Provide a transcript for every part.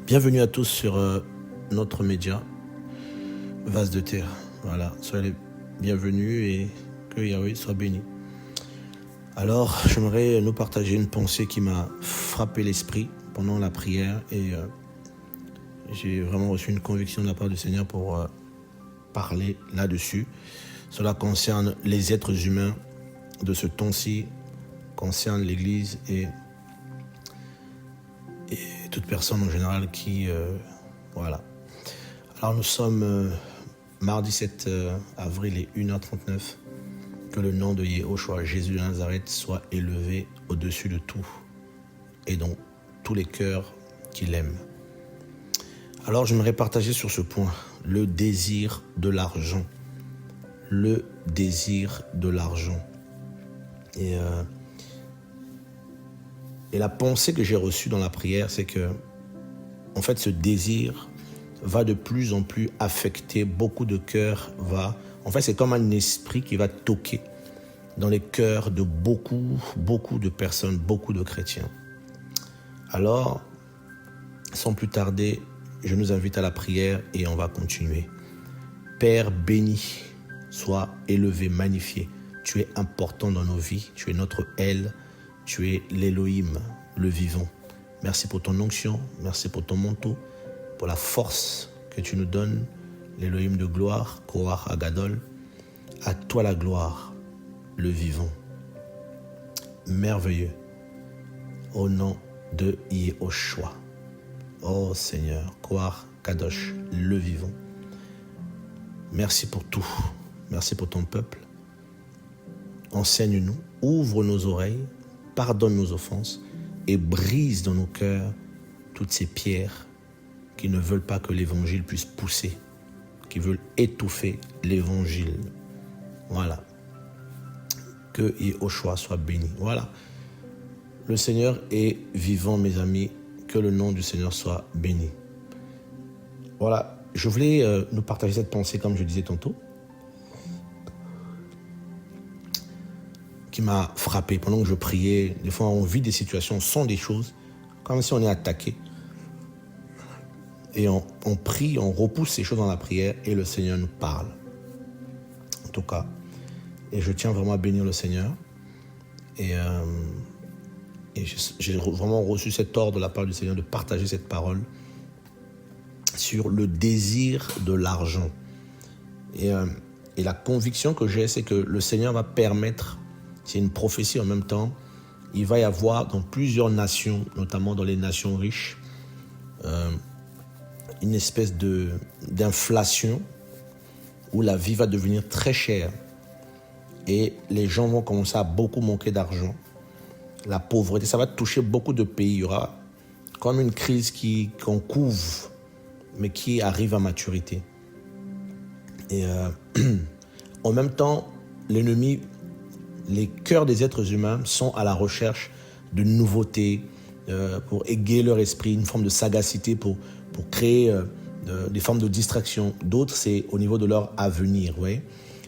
Bienvenue à tous sur notre média, Vase de Terre. Voilà, soyez les bienvenus et que Yahweh soit béni. Alors, j'aimerais nous partager une pensée qui m'a frappé l'esprit pendant la prière et j'ai vraiment reçu une conviction de la part du Seigneur pour parler là-dessus. Cela concerne les êtres humains de ce temps-ci, concerne l'Église et toute personne en général qui... voilà. Alors nous sommes mardi 7 avril et 1h39. Que le nom de Yehoshua, Jésus de Nazareth, soit élevé au-dessus de tout et dans tous les cœurs qui l'aiment. Alors j'aimerais partager sur ce point, le désir de l'argent. Le désir de l'argent. Et la pensée que j'ai reçue dans la prière, c'est que, en fait, ce désir va de plus en plus affecter beaucoup de cœurs. En fait, c'est comme un esprit qui va toquer dans les cœurs de beaucoup de personnes, beaucoup de chrétiens. Alors, sans plus tarder, je nous invite à la prière et on va continuer. Père béni, sois élevé, magnifié. Tu es important dans nos vies, tu es notre aile, tu es l'Élohim, le vivant. Merci pour ton onction, merci pour ton manteau, pour la force que tu nous donnes, l'Élohim de gloire, Koach Agadol. À toi la gloire, le vivant. Merveilleux, au nom de Yehoshua. Oh Seigneur, Koach Kadosh, le vivant. Merci pour tout, merci pour ton peuple. Enseigne-nous, ouvre nos oreilles, pardonne nos offenses et brise dans nos cœurs toutes ces pierres qui ne veulent pas que l'évangile puisse pousser, qui veulent étouffer l'évangile. Voilà. Que Yehoshua soit béni. Voilà. Le Seigneur est vivant, mes amis. Que le nom du Seigneur soit béni. Voilà. Je voulais nous partager cette pensée, comme je disais tantôt, qui m'a frappé pendant que je priais. Des fois, on vit des situations, on sent des choses, comme si on est attaqué. Et on prie, on repousse ces choses dans la prière et le Seigneur nous parle. En tout cas, et je tiens vraiment à bénir le Seigneur. Et j'ai vraiment reçu cet ordre de la part du Seigneur de partager cette parole sur le désir de l'argent. Et la conviction que j'ai, c'est que le Seigneur va permettre, c'est une prophétie en même temps, il va y avoir dans plusieurs nations, notamment dans les nations riches, une espèce d'inflation où la vie va devenir très chère et les gens vont commencer à beaucoup manquer d'argent. La pauvreté, ça va toucher beaucoup de pays. Il y aura comme une crise qu'on couvre, mais qui arrive à maturité. Et en même temps, l'ennemi, les cœurs des êtres humains sont à la recherche de nouveautés pour égayer leur esprit, une forme de sagacité pour créer des formes de distraction. D'autres, c'est au niveau de leur avenir. Ouais.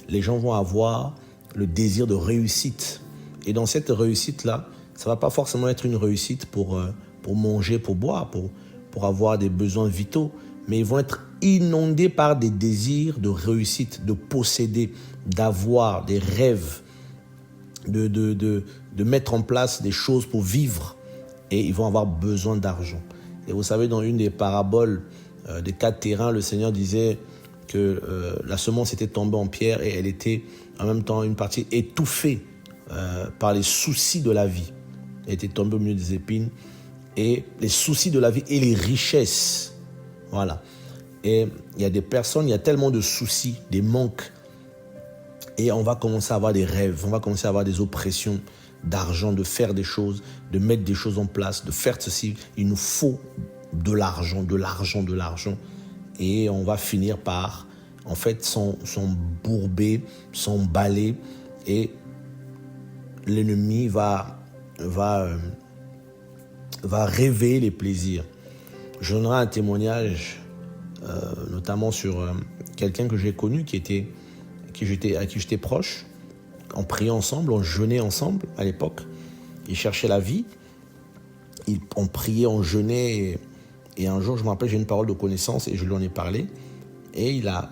Les gens vont avoir le désir de réussite. Et dans cette réussite-là, ça ne va pas forcément être une réussite pour manger, pour boire, pour avoir des besoins vitaux, mais ils vont être inondés par des désirs de réussite, de posséder, d'avoir des rêves, de mettre en place des choses pour vivre. Et ils vont avoir besoin d'argent. Et vous savez, dans une des paraboles des 4 terrains, le Seigneur disait que la semence était tombée en pierre et elle était en même temps une partie étouffée par les soucis de la vie. Elle était tombée au milieu des épines et les soucis de la vie et les richesses. Voilà. Et il y a des personnes, il y a tellement de soucis, des manques. Et on va commencer à avoir des rêves, on va commencer à avoir des oppressions d'argent, de faire des choses, de mettre des choses en place, de faire ceci. Il nous faut de l'argent. Et on va finir par, en fait, s'embourber, s'emballer. Et l'ennemi va réveiller les plaisirs. Je donnerai un témoignage, notamment sur quelqu'un que j'ai connu, à qui j'étais proche. On priait ensemble, on jeûnait ensemble à l'époque. Il cherchait la vie. On priait, on jeûnait Et un jour, je me rappelle, j'ai une parole de connaissance et je lui en ai parlé. Et il a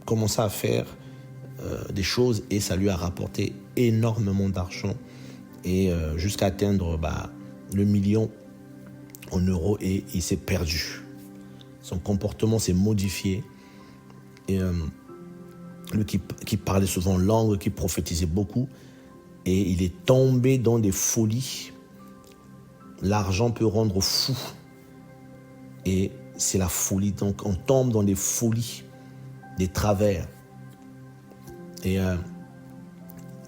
commencé à faire des choses et ça lui a rapporté énormément d'argent et jusqu'à atteindre le million en euros et il s'est perdu. Son comportement s'est modifié. Et lui qui parlait souvent langue, qui prophétisait beaucoup, et il est tombé dans des folies. L'argent peut rendre fou. Et c'est la folie. Donc on tombe dans des folies, des travers. Et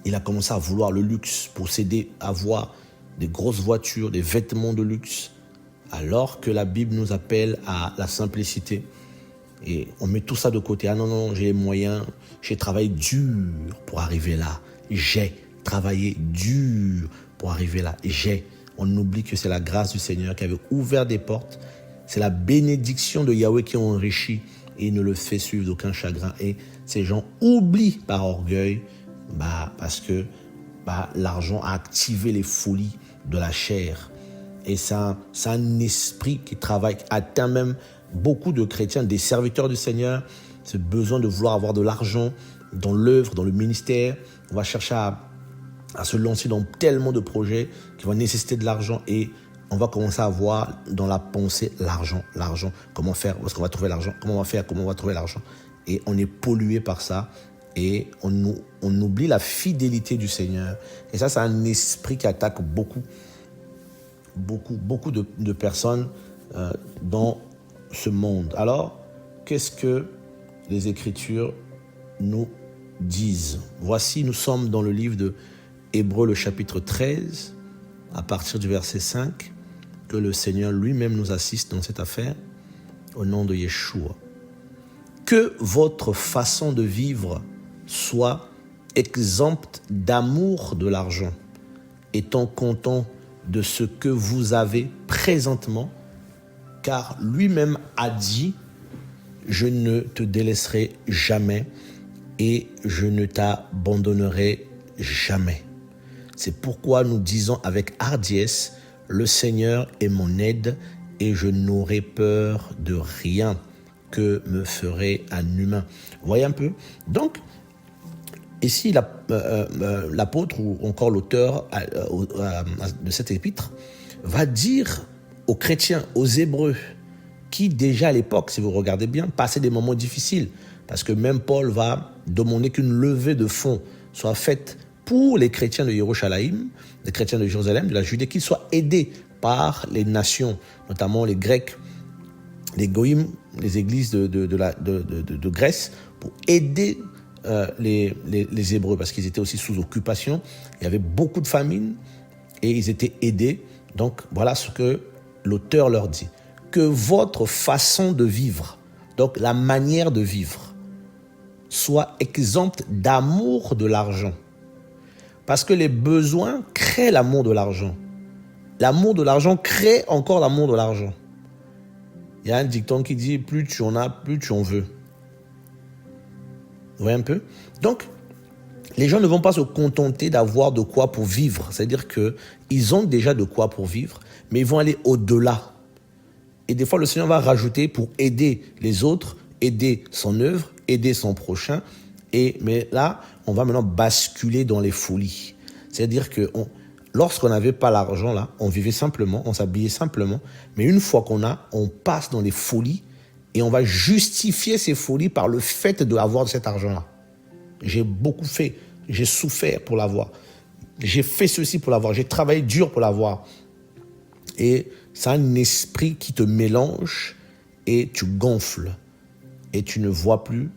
il a commencé à vouloir le luxe, posséder, avoir des grosses voitures, des vêtements de luxe, alors que la Bible nous appelle à la simplicité. Et on met tout ça de côté. Ah non, j'ai les moyens, j'ai travaillé dur pour arriver là. J'ai travaillé dur pour arriver là. On oublie que c'est la grâce du Seigneur qui avait ouvert des portes. C'est la bénédiction de Yahweh qui enrichit et ne le fait suivre d'aucun chagrin. Et ces gens oublient par orgueil parce que l'argent a activé les folies de la chair. Et c'est un esprit qui travaille, qui atteint même beaucoup de chrétiens, des serviteurs du Seigneur. Ce besoin de vouloir avoir de l'argent dans l'œuvre, dans le ministère. On va chercher à se lancer dans tellement de projets qui vont nécessiter de l'argent et on va commencer à voir dans la pensée l'argent, comment faire, où est-ce qu'on va trouver l'argent, comment on va trouver l'argent. Et on est pollué par ça et on oublie la fidélité du Seigneur. Et ça, c'est un esprit qui attaque beaucoup de personnes dans ce monde. Alors, qu'est-ce que les Écritures nous disent? Voici, nous sommes dans le livre de Hébreux, le chapitre 13, à partir du verset 5, que le Seigneur lui-même nous assiste dans cette affaire, au nom de Yeshua. Que votre façon de vivre soit exempte d'amour de l'argent, étant content de ce que vous avez présentement, car lui-même a dit, je ne te délaisserai jamais et je ne t'abandonnerai jamais. C'est pourquoi nous disons avec hardiesse, le Seigneur est mon aide et je n'aurai peur de rien que me ferait un humain. Vous voyez un peu? Donc, ici, l'apôtre ou encore l'auteur de cet épître va dire aux chrétiens, aux Hébreux, qui déjà à l'époque, si vous regardez bien, passaient des moments difficiles. Parce que même Paul va demander qu'une levée de fonds soit faite pour les chrétiens de Yerushalayim, les chrétiens de Jérusalem, de la Judée, qu'ils soient aidés par les nations, notamment les Grecs, les Goïm, les églises de Grèce, pour aider les Hébreux, parce qu'ils étaient aussi sous occupation. Il y avait beaucoup de famine et ils étaient aidés. Donc voilà ce que l'auteur leur dit. Que votre façon de vivre, donc la manière de vivre, soit exempte d'amour de l'argent. Parce que les besoins créent l'amour de l'argent. L'amour de l'argent crée encore l'amour de l'argent. Il y a un dicton qui dit, plus tu en as, plus tu en veux. Vous voyez un peu? Donc, les gens ne vont pas se contenter d'avoir de quoi pour vivre. C'est-à-dire qu'ils ont déjà de quoi pour vivre, mais ils vont aller au-delà. Et des fois, le Seigneur va rajouter pour aider les autres, aider son œuvre, aider son prochain. Mais là, on va maintenant basculer dans les folies. C'est-à-dire que lorsqu'on n'avait pas l'argent, là, on vivait simplement, on s'habillait simplement. Mais une fois qu'on a, on passe dans les folies et on va justifier ces folies par le fait d'avoir cet argent-là. J'ai beaucoup fait, j'ai souffert pour l'avoir. J'ai fait ceci pour l'avoir, j'ai travaillé dur pour l'avoir. Et c'est un esprit qui te mélange et tu gonfles. Et tu ne vois plus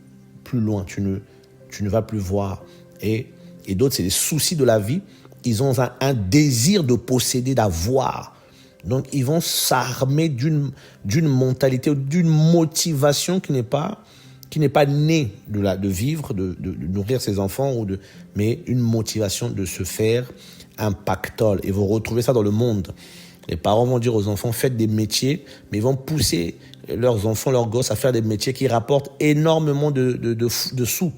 loin, tu ne vas plus voir. Et d'autres, c'est les soucis de la vie. Ils ont un désir de posséder, d'avoir. Donc, ils vont s'armer d'une mentalité, d'une motivation qui n'est pas née de vivre, de nourrir ses enfants, mais une motivation de se faire un pactole. Et vous retrouvez ça dans le monde. Les parents vont dire aux enfants, faites des métiers, mais ils vont pousser leurs enfants, leurs gosses à faire des métiers qui rapportent énormément de sous.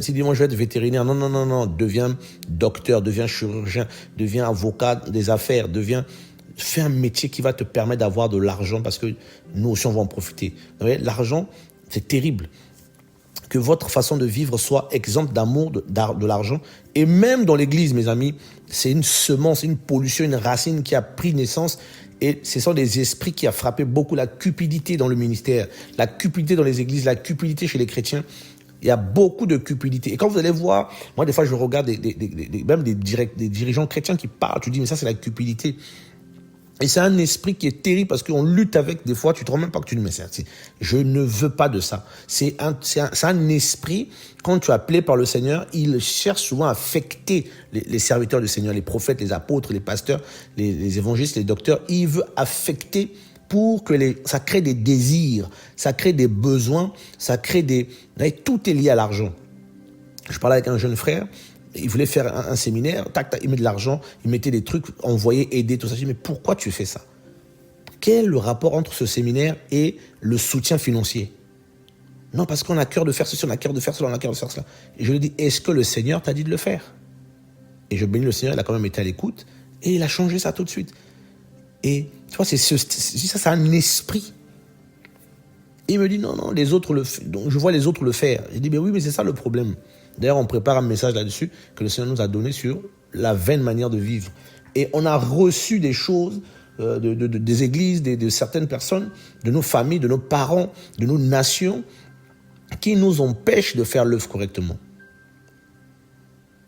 Si dis-moi, je vais être vétérinaire, non, deviens docteur, deviens chirurgien, deviens avocat des affaires, deviens fais un métier qui va te permettre d'avoir de l'argent parce que nous aussi, on va en profiter. L'argent, c'est terrible. Que votre façon de vivre soit exempte d'amour de l'argent. Et même dans l'église, mes amis, c'est une semence, une pollution, une racine qui a pris naissance. Et ce sont des esprits qui ont frappé beaucoup la cupidité dans le ministère, la cupidité dans les églises, la cupidité chez les chrétiens. Il y a beaucoup de cupidité. Et quand vous allez voir, moi des fois je regarde même des dirigeants chrétiens qui parlent, tu dis mais ça c'est la cupidité. Et c'est un esprit qui est terrible parce qu'on lutte avec, des fois, tu te rends même pas que tu dis, mais je ne veux pas de ça. C'est un esprit, quand tu es appelé par le Seigneur, il cherche souvent à affecter les serviteurs du Seigneur, les prophètes, les apôtres, les pasteurs, les évangélistes, les docteurs. Il veut affecter pour que ça crée des désirs, ça crée des besoins, ça crée tout est lié à l'argent. Je parlais avec un jeune frère, il voulait faire un séminaire, tac, il met de l'argent, il mettait des trucs, envoyer, aider, tout ça. Je dis, mais pourquoi tu fais ça? Quel est le rapport entre ce séminaire et le soutien financier? Non, parce qu'on a cœur de faire ceci, on a cœur de faire cela, on a cœur de faire cela. Et je lui dis, est-ce que le Seigneur t'a dit de le faire? Et je bénis le Seigneur, il a quand même été à l'écoute, et il a changé ça tout de suite. Et tu vois, c'est un esprit. Et il me dit, non, les autres donc je vois les autres le faire. Je dis, mais oui, mais c'est ça le problème. D'ailleurs, on prépare un message là-dessus que le Seigneur nous a donné sur la vaine manière de vivre. Et on a reçu des choses des églises, de certaines personnes, de nos familles, de nos parents, de nos nations, qui nous empêchent de faire l'œuvre correctement.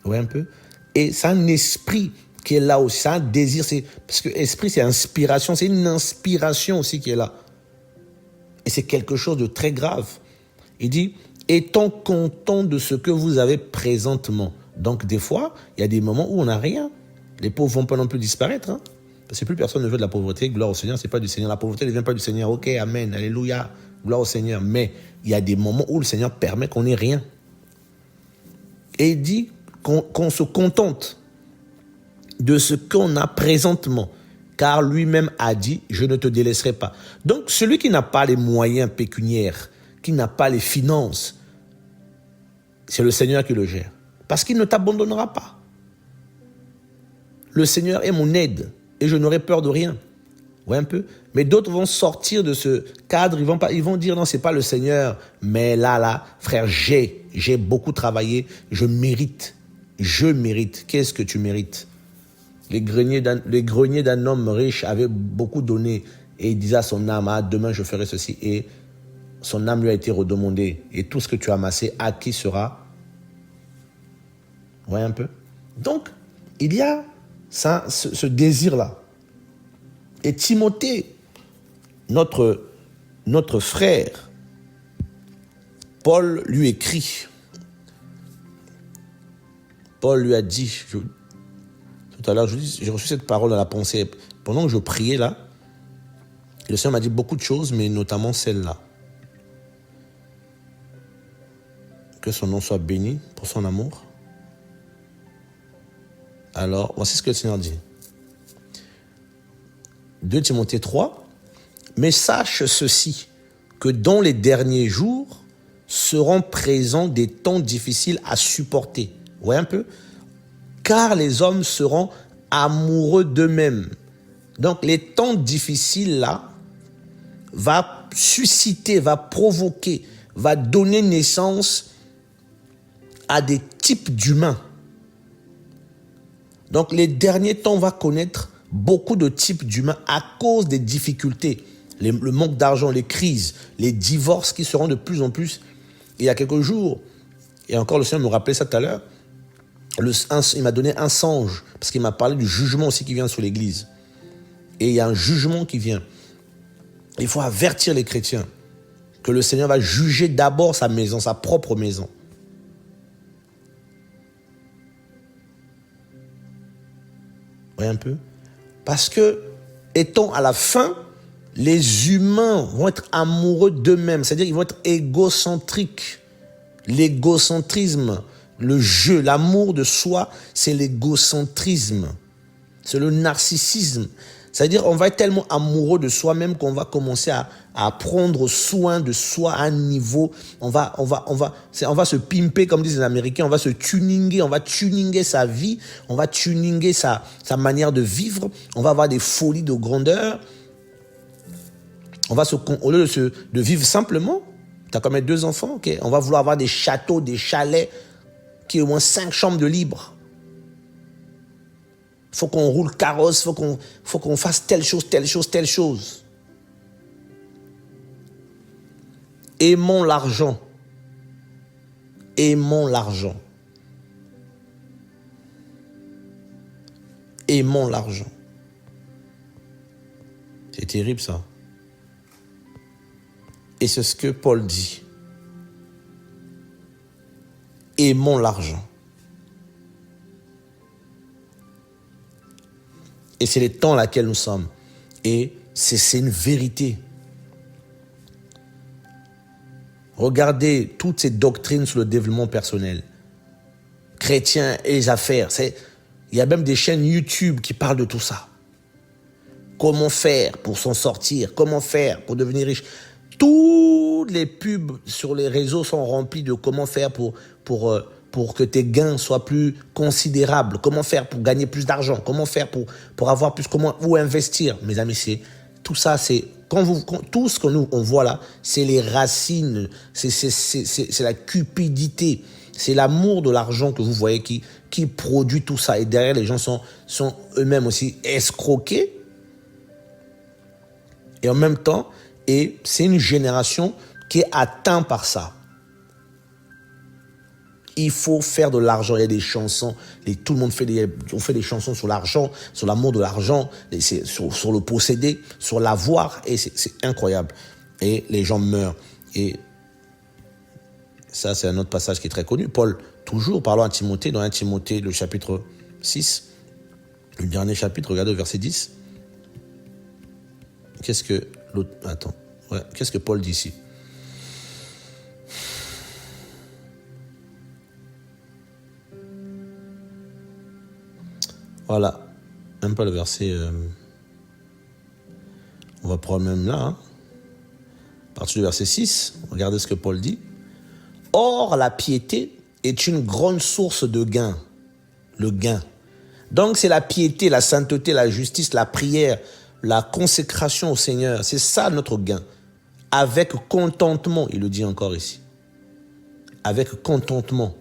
Vous voyez un peu? Et c'est un esprit qui est là aussi, c'est un désir. Parce que esprit, c'est inspiration, c'est une inspiration aussi qui est là. Et c'est quelque chose de très grave. Il dit, étant content de ce que vous avez présentement. Donc, des fois, il y a des moments où on n'a rien. Les pauvres ne vont pas non plus disparaître. Hein, parce que plus personne ne veut de la pauvreté. Gloire au Seigneur, ce n'est pas du Seigneur. La pauvreté ne vient pas du Seigneur. Ok, amen, alléluia, gloire au Seigneur. Mais il y a des moments où le Seigneur permet qu'on n'ait rien. Et il dit qu'on se contente de ce qu'on a présentement. Car lui-même a dit, je ne te délaisserai pas. Donc, celui qui n'a pas les moyens pécuniaires, qui n'a pas les finances, c'est le Seigneur qui le gère. Parce qu'il ne t'abandonnera pas. Le Seigneur est mon aide et je n'aurai peur de rien. Ouais, un peu. Mais d'autres vont sortir de ce cadre, ils vont dire non, c'est pas le Seigneur, mais là, frère, j'ai beaucoup travaillé, je mérite. Qu'est-ce que tu mérites? Les greniers d'un homme riche avaient beaucoup donné et il disait à son âme, ah, demain je ferai ceci, et son âme lui a été redemandée, et tout ce que tu as amassé, à qui sera? Vous voyez un peu? Donc, il y a ça, ce désir-là. Et Timothée, notre frère, Paul lui écrit. Paul lui a dit, tout à l'heure, j'ai reçu cette parole dans la pensée. Pendant que je priais là, le Seigneur m'a dit beaucoup de choses, mais notamment celle-là. Que son nom soit béni pour son amour. Alors, voici ce que le Seigneur dit. 2 Timothée 3. Mais sache ceci, que dans les derniers jours seront présents des temps difficiles à supporter. Vous voyez un peu? Car les hommes seront amoureux d'eux-mêmes. Donc, les temps difficiles là va susciter, va provoquer, va donner naissance à des types d'humains. Donc, les derniers temps, on va connaître beaucoup de types d'humains à cause des difficultés, le manque d'argent, les crises, les divorces qui seront de plus en plus. Et il y a quelques jours, et encore le Seigneur me rappelait ça tout à l'heure, il m'a donné un songe, parce qu'il m'a parlé du jugement aussi qui vient sur l'Église. Et il y a un jugement qui vient. Il faut avertir les chrétiens que le Seigneur va juger d'abord sa maison, sa propre maison. Vous voyez un peu? Parce que, étant à la fin, les humains vont être amoureux d'eux-mêmes, c'est-à-dire ils vont être égocentriques. L'égocentrisme, le jeu, l'amour de soi, c'est l'égocentrisme. C'est le narcissisme. C'est-à-dire, on va être tellement amoureux de soi-même qu'on va commencer à prendre soin de soi à un niveau. On va se pimper, comme disent les Américains. On va se tuninger. On va tuninger sa vie. On va tuninger sa manière de vivre. On va avoir des folies de grandeur. Au lieu de vivre simplement, tu as quand même 2 enfants, ok? On va vouloir avoir des châteaux, des chalets, qui aient au moins 5 chambres de libre. Faut qu'on roule carrosse, faut qu'on fasse telle chose, telle chose, telle chose. Aimons l'argent. Aimons l'argent. Aimons l'argent. C'est terrible ça. Et c'est ce que Paul dit. Aimons l'argent. Et c'est les temps dans lesquels nous sommes. Et c'est une vérité. Regardez toutes ces doctrines sur le développement personnel. Chrétiens et les affaires. Il y a même des chaînes YouTube qui parlent de tout ça. Comment faire pour s'en sortir? Comment faire pour devenir riche? Toutes les pubs sur les réseaux sont remplies de comment faire pour que tes gains soient plus considérables. Comment faire pour gagner plus d'argent? Comment faire pour avoir plus? Où investir? Mes amis, tout ça, c'est tout ce que nous on voit là, c'est les racines, c'est la cupidité, c'est l'amour de l'argent que vous voyez qui produit tout ça. Et derrière, les gens sont eux-mêmes aussi escroqués. Et en même temps, c'est une génération qui est atteinte par ça. Il faut faire de l'argent. Il y a des chansons. Tout le monde fait des chansons sur l'argent, sur l'amour de l'argent, sur le posséder, sur l'avoir. Et c'est incroyable. Et les gens meurent. Et ça, c'est un autre passage qui est très connu. Paul, toujours parlant à Timothée, dans 1 Timothée, le chapitre 6, le dernier chapitre, regardez le verset 10. Qu'est-ce que Paul dit ici? Voilà, même pas le verset. On va prendre même là. À partir du verset 6, regardez ce que Paul dit. Or, la piété est une grande source de gain. Le gain. Donc, c'est la piété, la sainteté, la justice, la prière, la consécration au Seigneur. C'est ça notre gain. Avec contentement, il le dit encore ici. Avec contentement.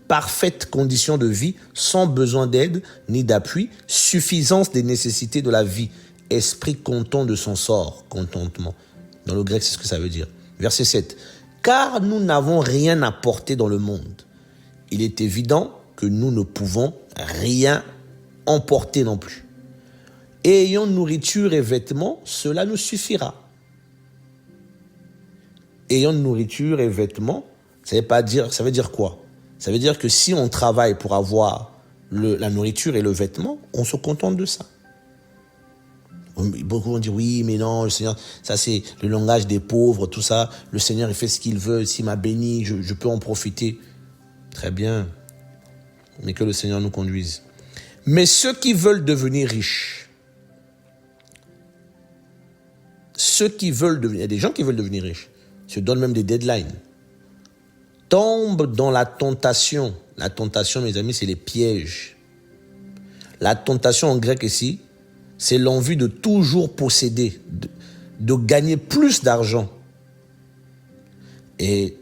Parfaite condition de vie, sans besoin d'aide ni d'appui, suffisance des nécessités de la vie, esprit content de son sort, contentement. Dans le grec, c'est ce que ça veut dire. Verset 7. Car nous n'avons rien à porter dans le monde. Il est évident que nous ne pouvons rien emporter non plus. Et ayant nourriture et vêtements, cela nous suffira. Ayant nourriture et vêtements, ça veut dire quoi? Ça veut dire que si on travaille pour avoir la nourriture et le vêtement, on se contente de ça. Beaucoup vont dire oui, mais non, le Seigneur, ça c'est le langage des pauvres, tout ça. Le Seigneur, il fait ce qu'il veut. S'il m'a béni, je peux en profiter. Très bien. Mais que le Seigneur nous conduise. Mais ceux qui veulent devenir riches, il y a des gens qui veulent devenir riches, se donnent même des deadlines, tombent dans la tentation. La tentation, mes amis, c'est les pièges. La tentation en grec ici, c'est l'envie de toujours posséder, de gagner plus d'argent. Et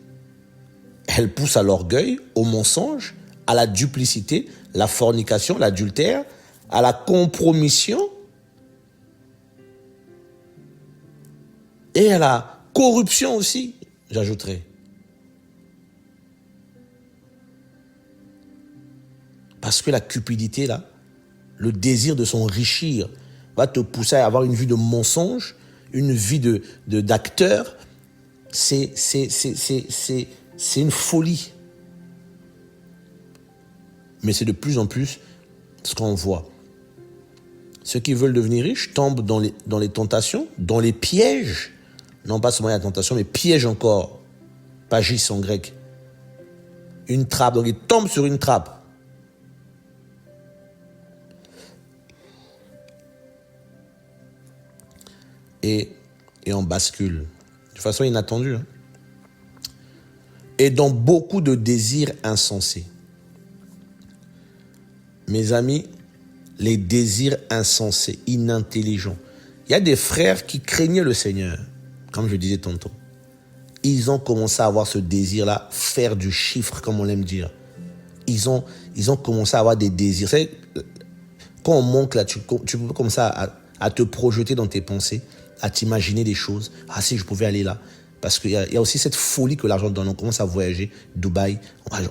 elle pousse à l'orgueil, au mensonge, à la duplicité, la fornication, l'adultère, à la compromission et à la corruption aussi, j'ajouterai. Parce que la cupidité, là, le désir de s'enrichir va te pousser à avoir une vie de mensonge, une vie d'acteur. C'est une folie. Mais c'est de plus en plus ce qu'on voit. Ceux qui veulent devenir riches tombent dans les tentations, dans les pièges. Non pas seulement la tentation, mais piège encore. Pagis en grec. Une trappe. Donc ils tombent sur une trappe. et on bascule. De façon inattendue. Hein. Et dans beaucoup de désirs insensés. Mes amis, les désirs insensés, inintelligents. Il y a des frères qui craignaient le Seigneur, comme je disais tantôt. Ils ont commencé à avoir ce désir-là, faire du chiffre, comme on l'aime dire. Ils ont commencé à avoir des désirs. Vous savez, quand on monte là, tu peux commencer à te projeter dans tes pensées, à t'imaginer des choses. Ah si, je pouvais aller là. Parce qu'il y a aussi cette folie que l'argent donne. On commence à voyager. Dubaï,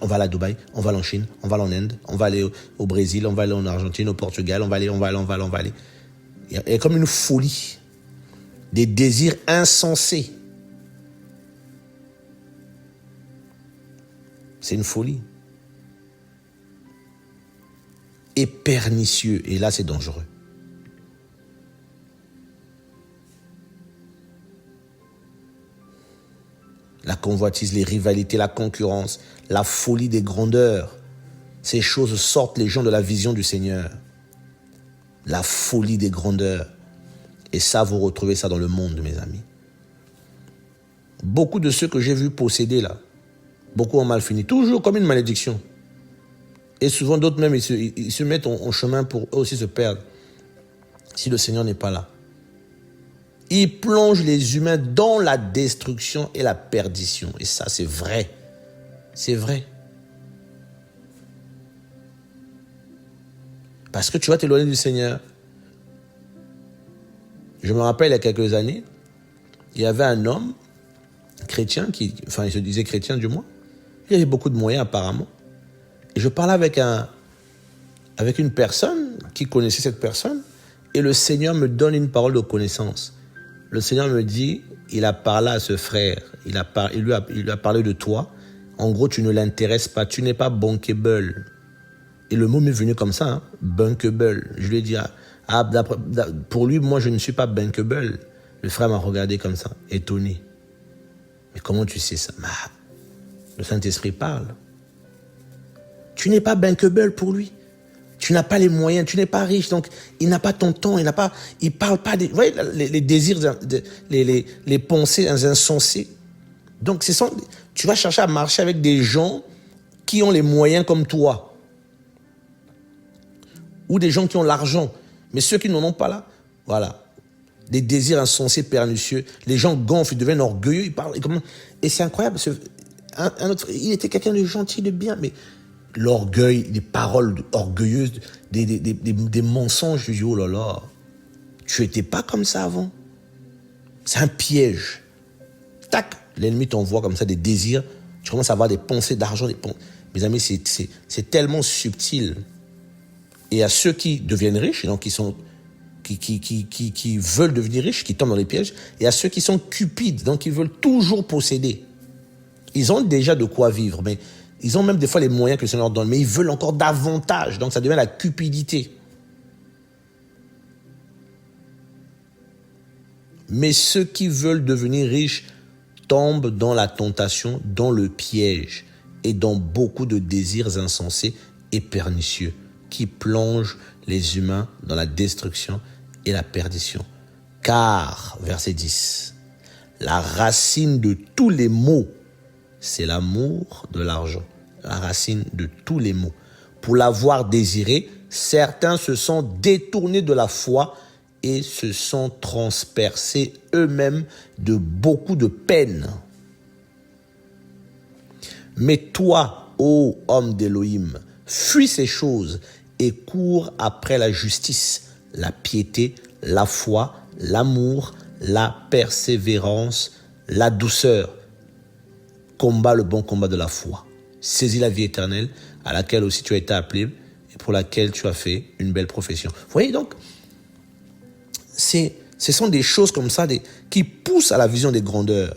on va aller à Dubaï, on va aller en Chine, on va aller en Inde, on va aller au Brésil, on va aller en Argentine, au Portugal, on va aller. Il y a comme une folie. Des désirs insensés. C'est une folie. Et pernicieux. Et là, c'est dangereux. La convoitise, les rivalités, la concurrence, la folie des grandeurs. Ces choses sortent les gens de la vision du Seigneur. La folie des grandeurs. Et ça, vous retrouvez ça dans le monde, mes amis. Beaucoup de ceux que j'ai vus posséder là, beaucoup ont mal fini. Toujours comme une malédiction. Et souvent d'autres même, ils se mettent en chemin pour eux aussi se perdre. Si le Seigneur n'est pas là. Il plonge les humains dans la destruction et la perdition. Et ça, c'est vrai. C'est vrai. Parce que tu vas t'éloigner du Seigneur. Je me rappelle, il y a quelques années, il y avait un homme chrétien, il se disait chrétien du moins. Il avait beaucoup de moyens apparemment. Et je parlais avec une personne qui connaissait cette personne. Et le Seigneur me donne une parole de connaissance. Le Seigneur me dit, il a parlé à ce frère, il lui a parlé de toi. En gros, tu ne l'intéresses pas, tu n'es pas bankable. Et le mot m'est venu comme ça, hein, bankable. Je lui ai dit, pour lui, moi, je ne suis pas bankable. Le frère m'a regardé comme ça, étonné. Mais comment tu sais ça? Le Saint-Esprit parle. Tu n'es pas bankable pour lui. Tu n'as pas les moyens, tu n'es pas riche, donc il n'a pas ton temps, il parle pas des, vous voyez, les désirs, les pensées insensées. Donc tu vas chercher à marcher avec des gens qui ont les moyens comme toi. Ou des gens qui ont l'argent. Mais ceux qui n'en ont pas là, voilà. Des désirs insensés, pernicieux. Les gens gonflent, ils deviennent orgueilleux, ils parlent. Et c'est incroyable. Il était quelqu'un de gentil, de bien, mais l'orgueil, des paroles orgueilleuses, des mensonges. Je dis, oh là là, tu n'étais pas comme ça avant. C'est un piège. Tac, l'ennemi t'envoie comme ça des désirs. Tu commences à avoir des pensées d'argent. Mes amis, c'est tellement subtil. Et à ceux qui deviennent riches, donc qui veulent devenir riches, qui tombent dans les pièges, et à ceux qui sont cupides, donc qui veulent toujours posséder. Ils ont déjà de quoi vivre, mais ils ont même des fois les moyens que le Seigneur leur donne, mais ils veulent encore davantage. Donc ça devient la cupidité. Mais ceux qui veulent devenir riches tombent dans la tentation, dans le piège et dans beaucoup de désirs insensés et pernicieux qui plongent les humains dans la destruction et la perdition. Car, verset 10, la racine de tous les maux, c'est l'amour de l'argent. La racine de tous les maux. Pour l'avoir désiré, certains se sont détournés de la foi et se sont transpercés eux-mêmes de beaucoup de peines. Mais toi, ô homme d'Élohim, fuis ces choses et cours après la justice, la piété, la foi, l'amour, la persévérance, la douceur. Combat le bon combat de la foi. Saisis la vie éternelle à laquelle aussi tu as été appelé et pour laquelle tu as fait une belle profession. Vous voyez donc, ce sont des choses comme ça qui poussent à la vision des grandeurs.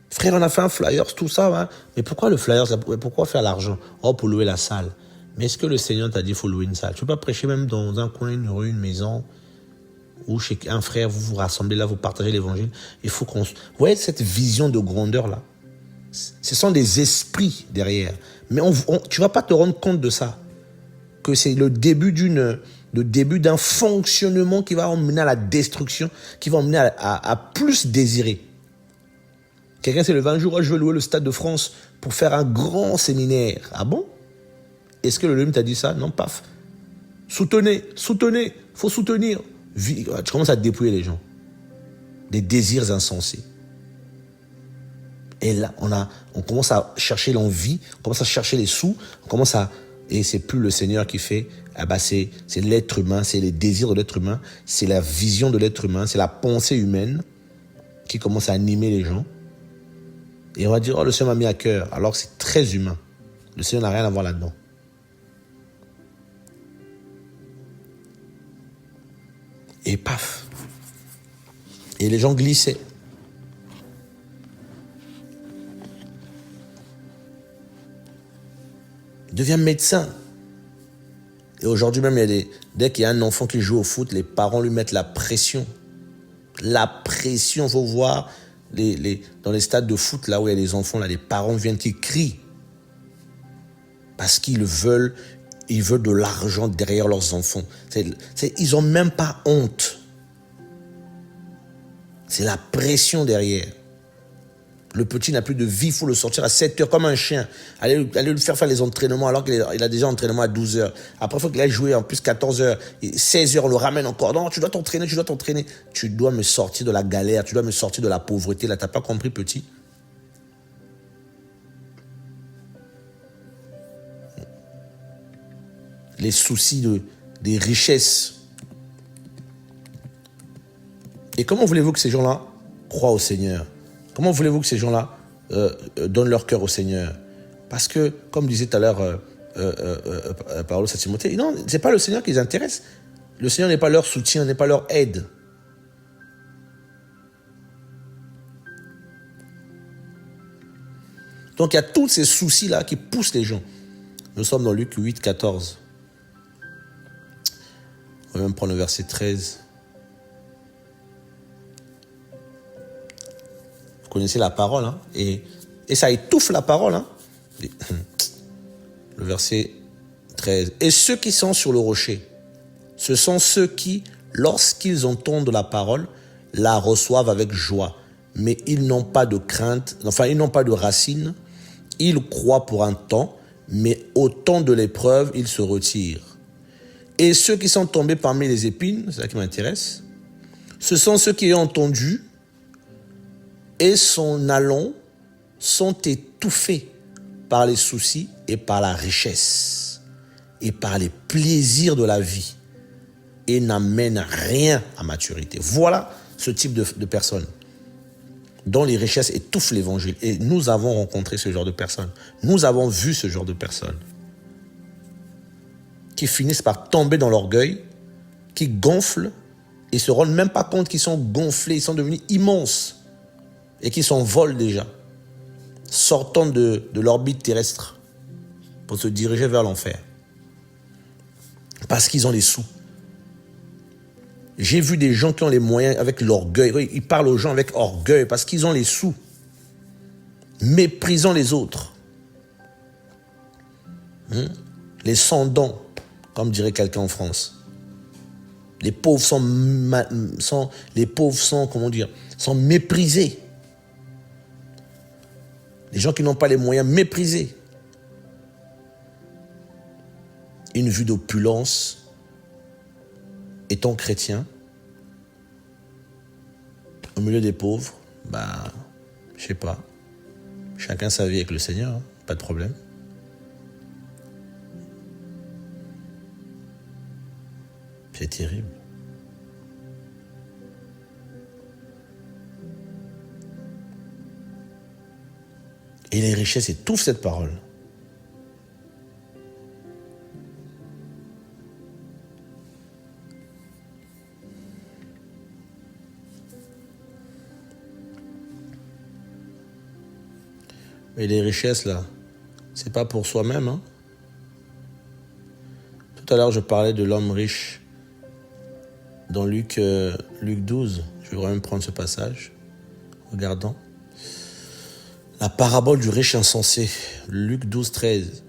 Frère, on a fait un flyer, tout ça, hein? Mais pourquoi le flyer? Pourquoi faire l'argent? Oh, pour louer la salle. Mais est-ce que le Seigneur t'a dit qu'il faut louer une salle? Tu ne peux pas prêcher même dans un coin, une rue, une maison, ou chez un frère, vous vous rassemblez là, vous partagez l'évangile. Il faut qu'on... Vous voyez cette vision de grandeur-là? Ce sont des esprits derrière. Mais tu ne vas pas te rendre compte de ça. que c'est le début d'un fonctionnement qui va emmener à la destruction, qui va emmener à plus désirer. Quelqu'un s'est levé un jour, je vais louer le Stade de France pour faire un grand séminaire. Ah bon? Est-ce que le Lune t'a dit ça? Non, paf. Soutenez, faut soutenir. Tu commences à dépouiller les gens. Des désirs insensés. Et là, on commence à chercher l'envie, on commence à chercher les sous, et c'est plus le Seigneur qui fait, c'est l'être humain, c'est les désirs de l'être humain, c'est la vision de l'être humain, c'est la pensée humaine qui commence à animer les gens. Et on va dire, le Seigneur m'a mis à cœur, alors que c'est très humain. Le Seigneur n'a rien à voir là-dedans. Et paf. Et les gens glissaient. Il devient médecin. Et aujourd'hui même, dès qu'il y a un enfant qui joue au foot, les parents lui mettent la pression. La pression, il faut voir dans les stades de foot, là où il y a les enfants, là, les parents viennent qui crient. Parce qu'ils veulent de l'argent derrière leurs enfants. Ils n'ont même pas honte. C'est la pression derrière. Le petit n'a plus de vie, il faut le sortir à 7 heures comme un chien. Aller lui faire les entraînements alors qu'il a déjà entraînement à 12 heures. Après, il faut qu'il aille jouer en plus 14 heures. 16 heures, on le ramène encore. Non, tu dois t'entraîner. Tu dois me sortir de la galère, tu dois me sortir de la pauvreté. Là, tu n'as pas compris, petit? Les soucis des richesses. Et comment voulez-vous que ces gens-là croient au Seigneur? Comment voulez-vous que ces gens-là donnent leur cœur au Seigneur? Parce que, comme disait tout à l'heure Paulo à Timothée, non, ce n'est pas le Seigneur qui les intéresse. Le Seigneur n'est pas leur soutien, n'est pas leur aide. Donc il y a tous ces soucis-là qui poussent les gens. Nous sommes dans Luc 8, 14. On va même prendre le verset 13. Vous connaissez la parole, hein, et ça étouffe la parole. Hein. Le verset 13. Et ceux qui sont sur le rocher, ce sont ceux qui, lorsqu'ils entendent la parole, la reçoivent avec joie. Mais ils n'ont pas de crainte, enfin ils n'ont pas de racines. Ils croient pour un temps, mais au temps de l'épreuve, ils se retirent. Et ceux qui sont tombés parmi les épines, c'est ça qui m'intéresse, ce sont ceux qui ont entendu et s'en allant sont étouffés par les soucis et par la richesse et par les plaisirs de la vie et n'amènent rien à maturité. Voilà ce type de personnes dont les richesses étouffent l'évangile. Et nous avons rencontré ce genre de personnes. Nous avons vu ce genre de personnes qui finissent par tomber dans l'orgueil, qui gonflent et ne se rendent même pas compte qu'ils sont gonflés, ils sont devenus immenses et qui s'envolent déjà, sortant de l'orbite terrestre pour se diriger vers l'enfer. Parce qu'ils ont les sous. J'ai vu des gens qui ont les moyens avec l'orgueil. Ils parlent aux gens avec orgueil parce qu'ils ont les sous. Méprisant les autres. Les sans-dents, comme dirait quelqu'un en France. Les pauvres sont méprisés. Les gens qui n'ont pas les moyens méprisés. Une vue d'opulence. Étant chrétien, au milieu des pauvres, je sais pas. Chacun sa vie avec le Seigneur, hein, pas de problème. C'est terrible. Et les richesses étouffent cette parole. Mais les richesses, là, c'est pas pour soi-même. Hein. Tout à l'heure, je parlais de l'homme riche dans Luc 12. Je vais même prendre ce passage. Regardons. La parabole du riche insensé. Luc 12, 13.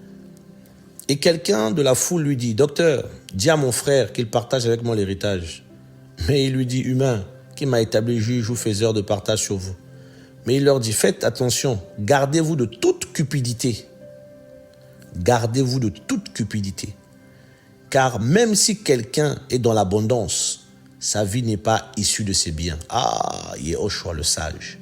Et quelqu'un de la foule lui dit, « Docteur, dis à mon frère qu'il partage avec moi l'héritage. » Mais il lui dit, « Humain, qui m'a établi juge ou faiseur de partage sur vous. » Mais il leur dit, « Faites attention, gardez-vous de toute cupidité. Gardez-vous de toute cupidité. Car même si quelqu'un est dans l'abondance, sa vie n'est pas issue de ses biens. » Ah, Yehoshua le sage.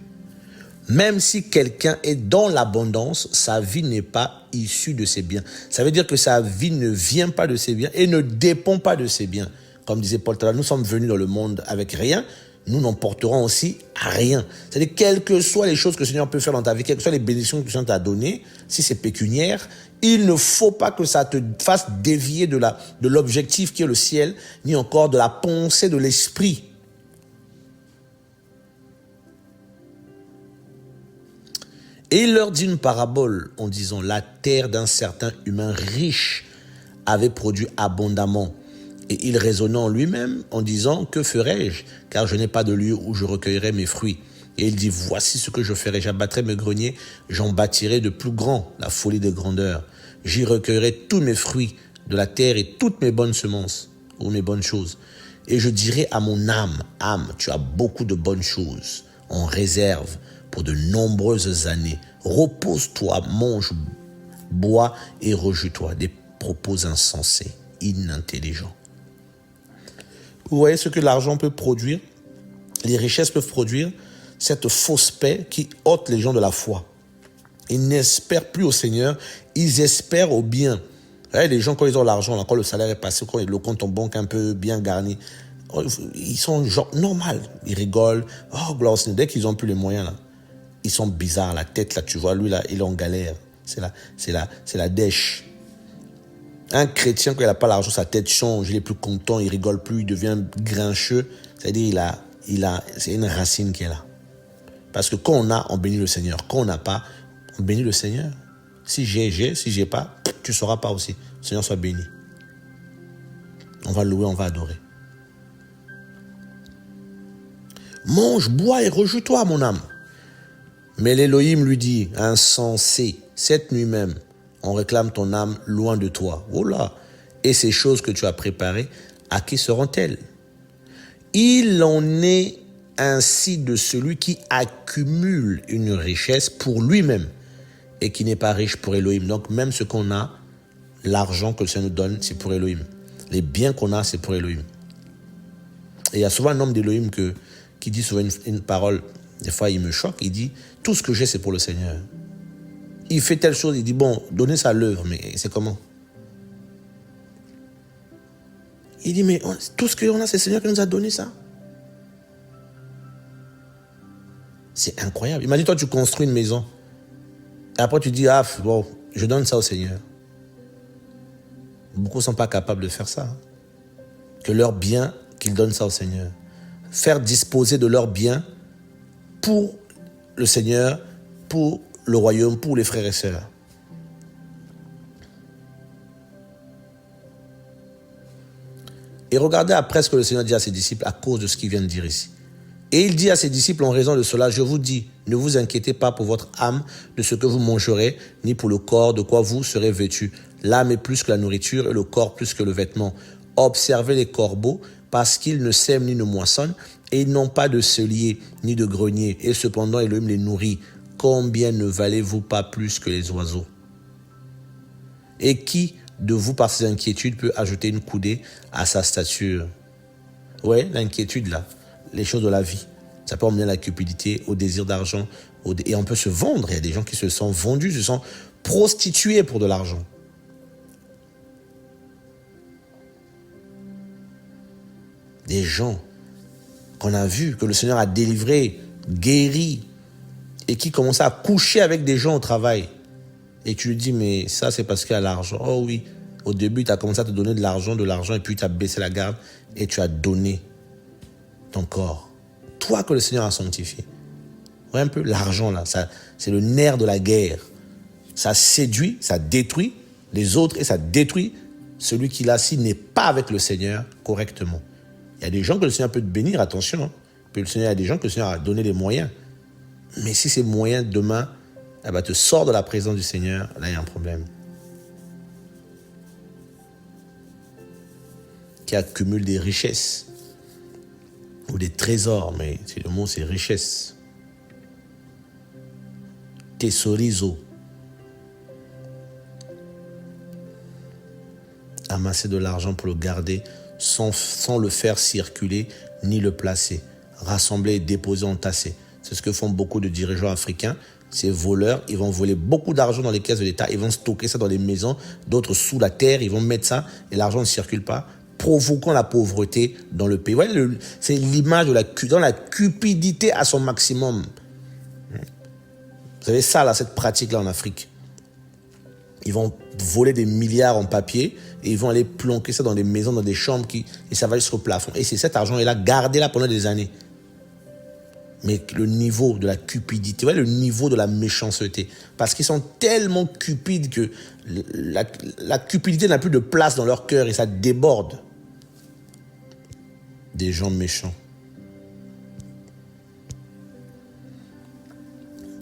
Même si quelqu'un est dans l'abondance, sa vie n'est pas issue de ses biens. Ça veut dire que sa vie ne vient pas de ses biens et ne dépend pas de ses biens. Comme disait Paul, nous sommes venus dans le monde avec rien, nous n'emporterons aussi rien. C'est-à-dire, quelles que soient les choses que le Seigneur peut faire dans ta vie, quelles que soient les bénédictions que le Seigneur t'a données, si c'est pécuniaire, il ne faut pas que ça te fasse dévier de l'objectif qui est le ciel, ni encore de la pensée de l'esprit. Et il leur dit une parabole en disant, la terre d'un certain humain riche avait produit abondamment. Et il raisonnait en lui-même en disant, que ferai-je? Car je n'ai pas de lieu où je recueillerai mes fruits. Et il dit, voici ce que je ferai. J'abattrai mes greniers, j'en bâtirai de plus grands, la folie des grandeurs. J'y recueillerai tous mes fruits de la terre et toutes mes bonnes semences, ou mes bonnes choses. Et je dirai à mon âme, âme, tu as beaucoup de bonnes choses en réserve pour de nombreuses années. Repose-toi, mange, bois et rejouis-toi. Des propos insensés, inintelligents. Vous voyez ce que l'argent peut produire, les richesses peuvent produire, cette fausse paix qui ôte les gens de la foi. Ils n'espèrent plus au Seigneur, ils espèrent au bien. Vous voyez, les gens, quand ils ont l'argent, quand le salaire est passé, quand le compte en banque un peu bien garni, ils sont genre normal, ils rigolent. Oh, gloire au Seigneur. Dès qu'ils n'ont plus les moyens, là, ils sont bizarres, la tête, là, tu vois, lui, là, il est en galère. C'est la dèche. Un chrétien, quand il n'a pas l'argent, sa tête change, il est plus content, il rigole plus, il devient grincheux. C'est-à-dire, c'est une racine qui est là. Parce que quand on a, on bénit le Seigneur. Quand on n'a pas, on bénit le Seigneur. Si j'ai, si j'ai pas, tu ne sauras pas aussi. Le Seigneur soit béni. On va louer, on va adorer. Mange, bois et rejouis-toi, mon âme. Mais l'Élohim lui dit, insensé, cette nuit même, on réclame ton âme loin de toi. Oh là! Et ces choses que tu as préparées, à qui seront-elles? Il en est ainsi de celui qui accumule une richesse pour lui-même et qui n'est pas riche pour Elohim. Donc même ce qu'on a, l'argent que le Seigneur nous donne, c'est pour Elohim. Les biens qu'on a, c'est pour Elohim. Et il y a souvent un homme d'Elohim qui dit souvent une parole, des fois il me choque, il dit, tout ce que j'ai, c'est pour le Seigneur. Il fait telle chose, il dit, bon, donnez ça à l'œuvre, mais c'est comment? Il dit, mais tout ce qu'on a, c'est le Seigneur qui nous a donné ça. C'est incroyable. Imagine, toi, tu construis une maison. Et après, tu dis, ah, bon, je donne ça au Seigneur. Beaucoup ne sont pas capables de faire ça. Que leur bien, qu'ils donnent ça au Seigneur. Faire disposer de leurs biens pour le Seigneur, pour le royaume, pour les frères et sœurs. Et regardez après ce que le Seigneur dit à ses disciples à cause de ce qu'il vient de dire ici. Et il dit à ses disciples en raison de cela, je vous dis, ne vous inquiétez pas pour votre âme de ce que vous mangerez, ni pour le corps de quoi vous serez vêtus. L'âme est plus que la nourriture et le corps plus que le vêtement. Observez les corbeaux, parce qu'ils ne sèment ni ne moissonnent, et ils n'ont pas de cellier ni de grenier, et cependant Elohim les nourrit. Combien ne valez-vous pas plus que les oiseaux? Et qui de vous, par ses inquiétudes, peut ajouter une coudée à sa stature? Oui, l'inquiétude là, les choses de la vie. Ça peut emmener à la cupidité, au désir d'argent, et on peut se vendre. Il y a des gens qui se sont vendus, se sont prostitués pour de l'argent. Des gens qu'on a vus, que le Seigneur a délivrés, guéris, et qui commençaient à coucher avec des gens au travail. Et tu lui dis, mais ça c'est parce qu'il y a l'argent. Oh oui, au début tu as commencé à te donner de l'argent, et puis tu as baissé la garde, et tu as donné ton corps. Toi que le Seigneur a sanctifié. Ouais, un peu l'argent là, ça, c'est le nerf de la guerre. Ça séduit, ça détruit les autres, et ça détruit celui qui là, s'il n'est pas avec le Seigneur correctement. Il y a des gens que le Seigneur peut te bénir, attention. Hein. Puis il y a des gens que le Seigneur a donné les moyens. Mais si ces moyens, demain, te sortent de la présence du Seigneur, là, il y a un problème. qui accumulent des richesses ou des trésors, mais le mot c'est richesse. Tesorizo. Amasser de l'argent pour le garder sans le faire circuler ni le placer. Rassembler et déposer entassé. C'est ce que font beaucoup de dirigeants africains. Ces voleurs, ils vont voler beaucoup d'argent dans les caisses de l'État. Ils vont stocker ça dans les maisons, d'autres sous la terre. Ils vont mettre ça et l'argent ne circule pas, provoquant la pauvreté dans le pays. Ouais, c'est l'image de dans la cupidité à son maximum. Vous savez ça, là, cette pratique-là en Afrique. Ils vont voler des milliards en papier et ils vont aller planquer ça dans des maisons, dans des chambres et ça va jusqu'au plafond. Et c'est cet argent-là, gardé là pendant des années. Mais le niveau de la cupidité, ouais, le niveau de la méchanceté. Parce qu'ils sont tellement cupides que la cupidité n'a plus de place dans leur cœur et ça déborde. Des gens méchants.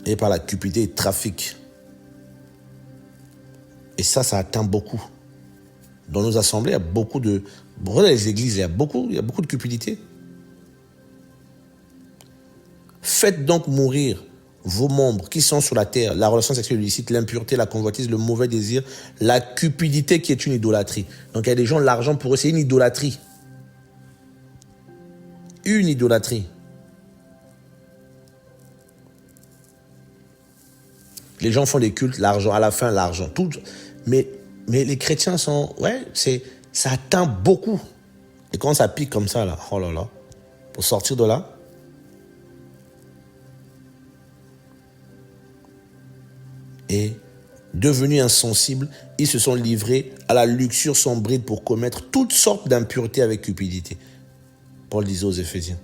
Et par la cupidité, ils trafiquent. Et ça atteint beaucoup. Dans nos assemblées, il y a beaucoup de... Dans les églises, il y a beaucoup de cupidité. Faites donc mourir vos membres qui sont sur la terre, la relation sexuelle illicite, l'impureté, la convoitise, le mauvais désir, la cupidité qui est une idolâtrie. Donc il y a des gens, l'argent pour eux, c'est une idolâtrie. Une idolâtrie. Les gens font des cultes, l'argent, à la fin, l'argent. Tout. Mais les chrétiens sont... Ouais, ça atteint beaucoup. Et quand ça pique comme ça, là, oh là là, pour sortir de là, et devenus insensibles, ils se sont livrés à la luxure sans bride pour commettre toutes sortes d'impuretés avec cupidité. Paul disait aux Éphésiens.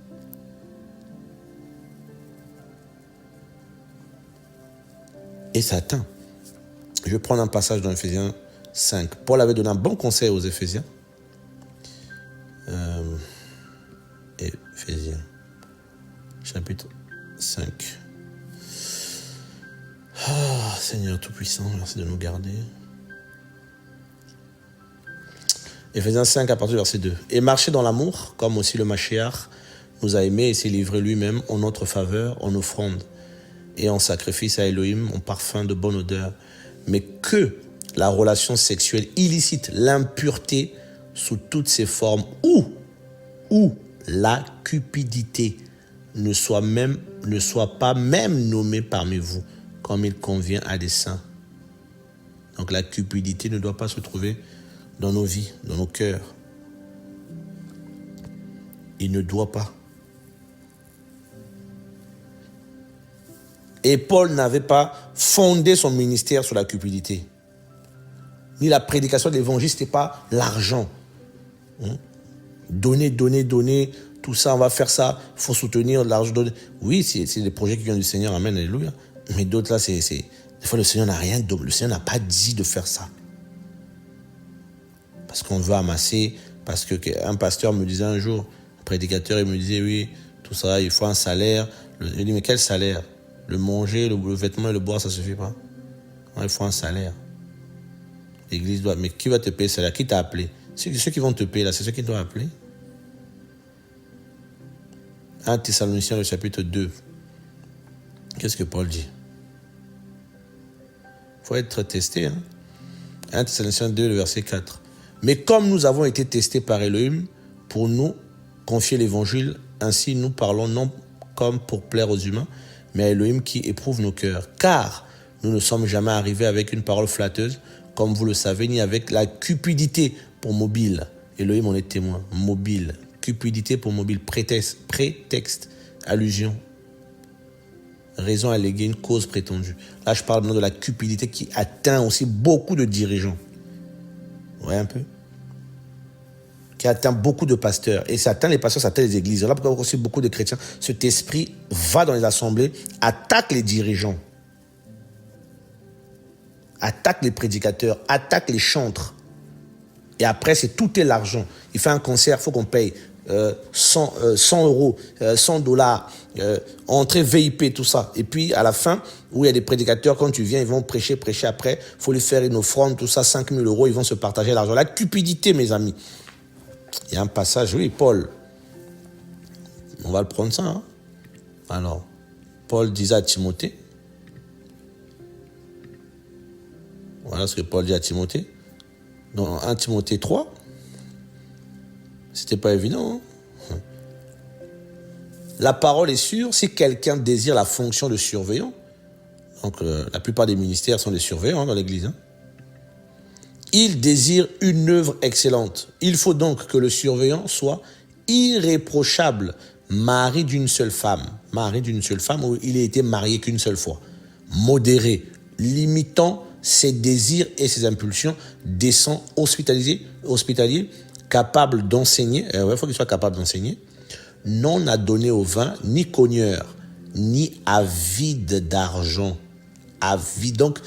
Et ça atteint. Je vais prendre un passage dans Éphésiens 5. Paul avait donné un bon conseil aux Éphésiens. Éphésiens, chapitre 5. Ah, Seigneur Tout-Puissant, merci de nous garder. Éphésiens 5 à partir du verset 2. Et marcher dans l'amour, comme aussi le Mashiach nous a aimés et s'est livré lui-même en notre faveur, en offrande et en sacrifice à Elohim, en parfum de bonne odeur. Mais que la relation sexuelle illicite, l'impureté sous toutes ses formes, ou la cupidité ne soit pas même nommée parmi vous, comme il convient à des saints. Donc la cupidité ne doit pas se trouver dans nos vies, dans nos cœurs. Il ne doit pas. Et Paul n'avait pas fondé son ministère sur la cupidité. Ni la prédication de l'évangile, ce n'était pas l'argent. Donner, tout ça, on va faire ça, il faut soutenir l'argent. Oui, c'est des projets qui viennent du Seigneur, amen, alléluia. Mais d'autres là, des fois le Seigneur n'a rien, le Seigneur n'a pas dit de faire ça. Parce qu'on veut amasser, parce qu'un pasteur me disait un jour, un prédicateur, il me disait, oui, tout ça, il faut un salaire. Je dis, mais quel salaire? Le manger, le vêtement et le boire, ça ne suffit pas. Non, il faut un salaire. L'église doit... Mais qui va te payer le salaire? Qui t'a appelé? Ceux qui vont te payer, là, c'est ceux qui doivent appeler. 1 Thessaloniciens, le chapitre 2. Qu'est-ce que Paul dit? Il faut être testé. 1 Thessaloniciens 2, le verset 4. Mais comme nous avons été testés par Elohim, pour nous confier l'évangile, ainsi nous parlons non comme pour plaire aux humains, mais à Elohim qui éprouve nos cœurs. Car nous ne sommes jamais arrivés avec une parole flatteuse, comme vous le savez, ni avec la cupidité pour mobile. Elohim en est témoin. Mobile. Cupidité pour mobile. Prétexte. Allusion. Raison alléguée, une cause prétendue. Là, je parle de la cupidité qui atteint aussi beaucoup de dirigeants. Vous voyez un peu? Qui atteint beaucoup de pasteurs. Et ça atteint les pasteurs, ça atteint les églises. Là, pourquoi aussi beaucoup de chrétiens, cet esprit va dans les assemblées, attaque les dirigeants, attaque les prédicateurs, attaque les chantres. Et après, tout est l'argent. Il fait un concert, il faut qu'on paye 100 euros, 100 dollars, entrée VIP, tout ça. Et puis, à la fin, où il y a des prédicateurs, quand tu viens, ils vont prêcher après. Il faut lui faire une offrande, tout ça, 5 000 euros, ils vont se partager l'argent. La cupidité, mes amis. Il y a un passage, oui, Paul. On va le prendre ça. Hein? Alors, Paul disait à Timothée. Voilà ce que Paul dit à Timothée. Dans 1 Timothée 3, c'était pas évident. Hein? La parole est sûre, si quelqu'un désire la fonction de surveillant, donc la plupart des ministères sont des surveillants hein, dans l'Église, hein, il désire une œuvre excellente. Il faut donc que le surveillant soit irréprochable, mari d'une seule femme où il a été marié qu'une seule fois, modéré, limitant ses désirs et ses impulsions, décent, hospitalier, capable d'enseigner, il faut qu'il soit capable d'enseigner, non adonné au vin, ni cogneur, ni avide d'argent. Avide, donc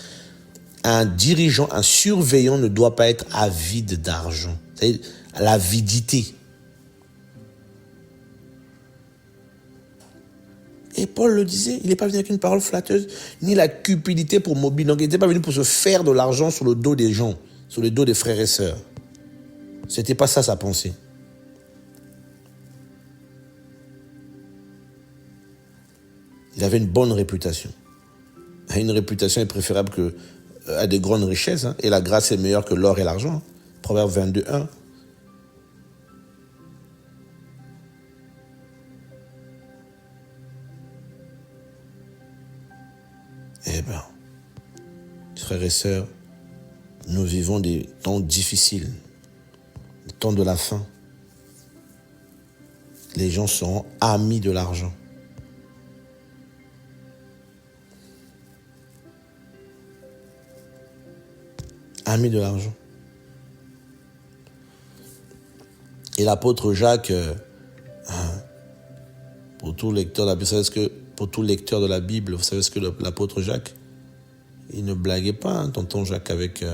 un dirigeant, un surveillant ne doit pas être avide d'argent. C'est l'avidité. Et Paul le disait, il n'est pas venu avec une parole flatteuse, ni la cupidité pour mobile. Donc il n'était pas venu pour se faire de l'argent sur le dos des gens, sur le dos des frères et sœurs. C'était pas ça sa pensée. Il avait une bonne réputation. Une réputation est préférable à des grandes richesses. Hein, et la grâce est meilleure que l'or et l'argent. Hein. Proverbe 22, 1. Eh bien, frères et sœurs, nous vivons des temps difficiles, des temps de la fin. Les gens seront amis de l'argent. Amis de l'argent. Et l'apôtre Jacques, pour tout lecteur de la Bible, pour tout lecteur de la Bible, vous savez ce que l'apôtre Jacques, il ne blaguait pas, hein, tonton Jacques avec...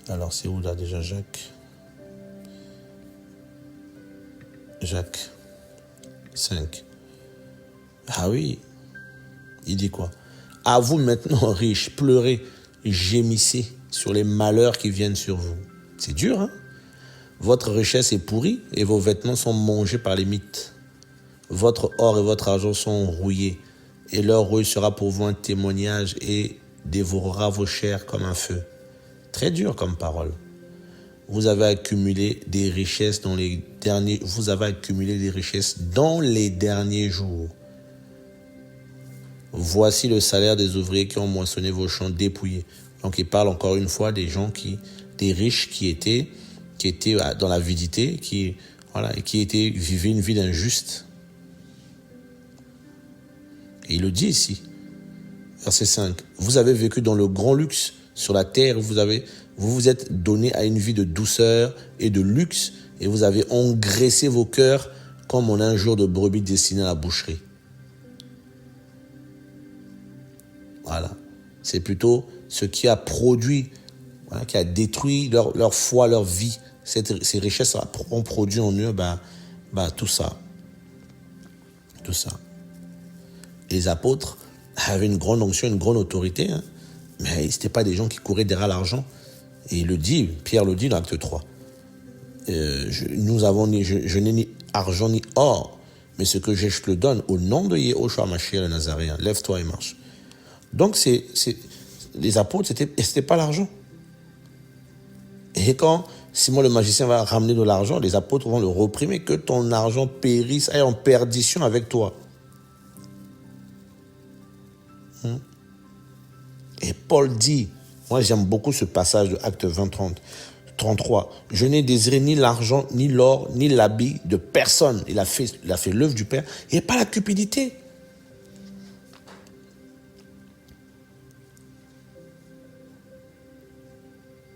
alors c'est où là déjà Jacques 5. Ah oui, il dit quoi? À vous maintenant riches, pleurez, gémissez sur les malheurs qui viennent sur vous. C'est dur, hein? Votre richesse est pourrie et vos vêtements sont mangés par les mites. Votre or et votre argent sont rouillés et leur rouille sera pour vous un témoignage et dévorera vos chairs comme un feu. Très dur comme parole. Vous avez accumulé des richesses dans les derniers jours. Voici le salaire des ouvriers qui ont moissonné vos champs dépouillés. Donc il parle encore une fois des riches qui étaient dans l'avidité, qui vivaient une vie d'injuste. Et il le dit ici, verset 5. Vous avez vécu dans le grand luxe sur la terre, vous vous êtes donné à une vie de douceur et de luxe, et vous avez engraissé vos cœurs comme en un jour de brebis destiné à la boucherie. Voilà. C'est plutôt ce qui a produit, qui a détruit leur foi, leur vie. Ces richesses ont produit en eux tout ça. Tout ça. Les apôtres avaient une grande onction, une grande autorité, hein, mais ce n'étaient pas des gens qui couraient derrière l'argent. Et il le dit, Pierre le dit dans l'acte 3. Je n'ai ni argent ni or, mais ce que j'ai, je te le donne au nom de Yehoshua Mashiach le Nazaréen. Lève-toi et marche. Donc, les apôtres, c'était pas l'argent. Et quand Simon le magicien va ramener de l'argent, les apôtres vont le reprimer, que ton argent périsse, aille en perdition avec toi. Et Paul dit, moi j'aime beaucoup ce passage de Acte 20, 33, je n'ai désiré ni l'argent, ni l'or, ni l'habit de personne. Il a fait l'œuvre du Père. Il n'y a pas la cupidité.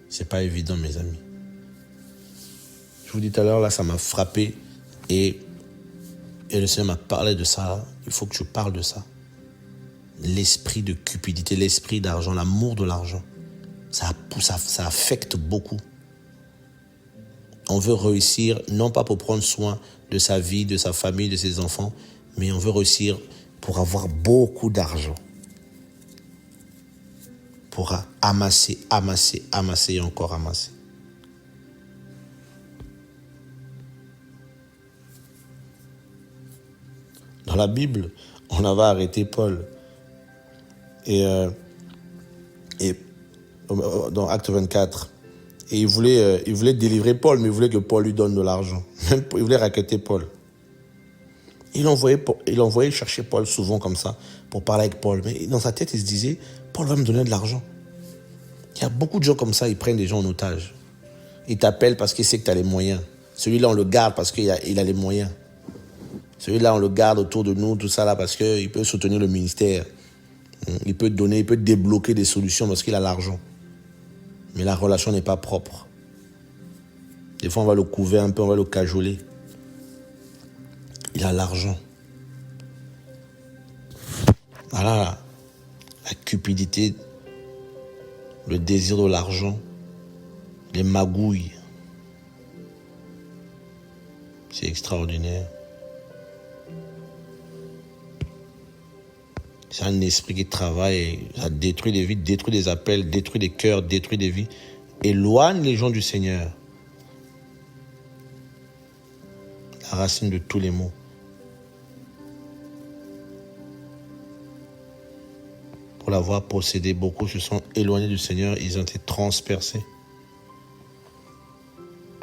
C'est pas évident, mes amis. Je vous dis tout à l'heure, là, ça m'a frappé et le Seigneur m'a parlé de ça. Il faut que je parle de ça. L'esprit de cupidité, l'esprit d'argent, l'amour de l'argent, ça affecte beaucoup. On veut réussir, non pas pour prendre soin de sa vie, de sa famille, de ses enfants, mais on veut réussir pour avoir beaucoup d'argent. Pour amasser et encore amasser. Dans la Bible, on avait arrêté Paul. Et dans Acte 24. Et il voulait délivrer Paul, mais il voulait que Paul lui donne de l'argent. Il voulait racketter Paul. Il envoyait chercher Paul souvent comme ça, pour parler avec Paul. Mais dans sa tête, il se disait, Paul va me donner de l'argent. Il y a beaucoup de gens comme ça, ils prennent des gens en otage. Ils t'appellent parce qu'ils savent que tu as les moyens. Celui-là, on le garde parce qu'il a les moyens. Celui-là, on le garde autour de nous, tout ça là, parce qu'il peut soutenir le ministère. Il peut donner, il peut débloquer des solutions parce qu'il a l'argent. Mais la relation n'est pas propre. Des fois, on va le couver un peu, on va le cajoler. Il a l'argent. Voilà, la cupidité, le désir de l'argent, les magouilles. C'est extraordinaire. C'est un esprit qui travaille et ça détruit des vies, détruit des appels, détruit des cœurs, détruit des vies. Éloigne les gens du Seigneur. La racine de tous les maux. Pour l'avoir possédé, beaucoup se sont éloignés du Seigneur, ils ont été transpercés.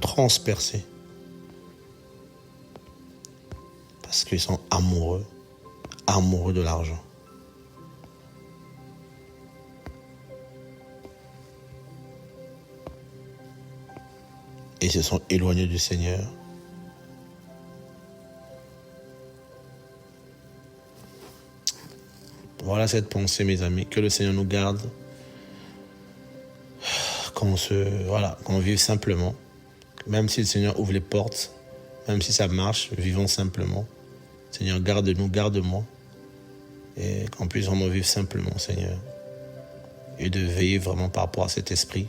Transpercés. Parce qu'ils sont amoureux de l'argent. Et se sont éloignés du Seigneur. Voilà cette pensée, mes amis, que le Seigneur nous garde, qu'on vive simplement, même si le Seigneur ouvre les portes, même si ça marche, vivons simplement. Seigneur, garde-nous, garde-moi, et qu'on puisse vraiment vivre simplement, Seigneur, et de veiller vraiment par rapport à cet esprit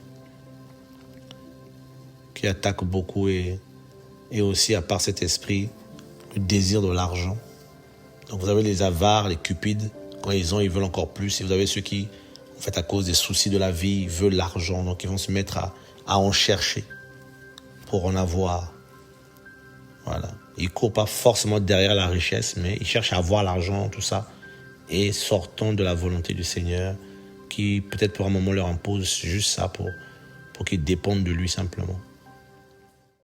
qui attaque beaucoup et aussi, à part cet esprit, le désir de l'argent. Donc vous avez les avares, les cupides. Quand ils veulent encore plus. Et vous avez ceux qui, en fait, à cause des soucis de la vie, veulent l'argent. Donc, ils vont se mettre à en chercher pour en avoir. Voilà. Ils ne courent pas forcément derrière la richesse, mais ils cherchent à avoir l'argent, tout ça. Et sortant de la volonté du Seigneur, qui peut-être pour un moment leur impose juste ça pour qu'ils dépendent de lui simplement.